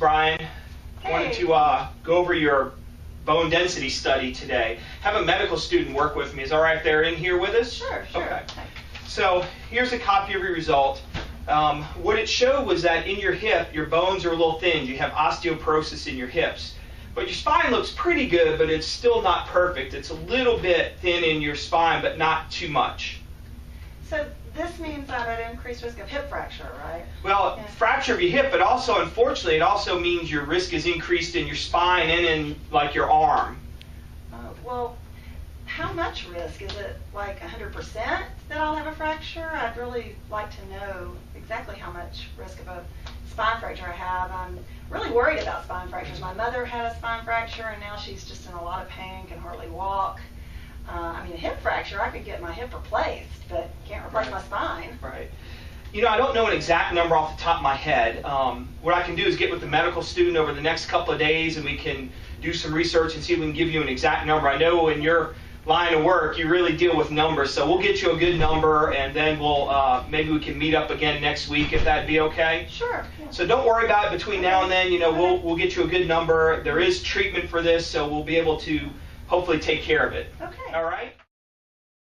Brian. Hey. Wanted to go over your bone density study today. Have a medical student work with me. Is it all right if they're in here with us? Sure. Okay. So here's a copy of your result. What it showed was that in your hip, your bones are a little thin. You have osteoporosis in your hips. But your spine looks pretty good, but it's still not perfect. It's a little bit thin in your spine, but not too much. So this means I have an increased risk of hip fracture, right? Well, Yeah. fracture of your hip, but also, unfortunately, it also means your risk is increased in your spine and in, like, your arm. Oh, well, how much risk? Is it like 100% that I'll have a fracture? I'd really like to know exactly how much risk of a spine fracture I have. I'm really worried about spine fractures. My mother had a spine fracture, and now she's just in a lot of pain, can hardly walk. I mean, a hip fracture, I could get my hip replaced, but can't replace my spine. Right. You know, I don't know an exact number off the top of my head. What I can do is get with the medical student over the next couple of days, and we can do some research and see if we can give you an exact number. I know in your line of work, you really deal with numbers, so we'll get you a good number, and then we'll maybe we can meet up again next week if that'd be okay. Sure. Yeah. So don't worry about it between now and then. You know, we'll get you a good number. There is treatment for this, so we'll be able to hopefully take care of it. Okay. All right?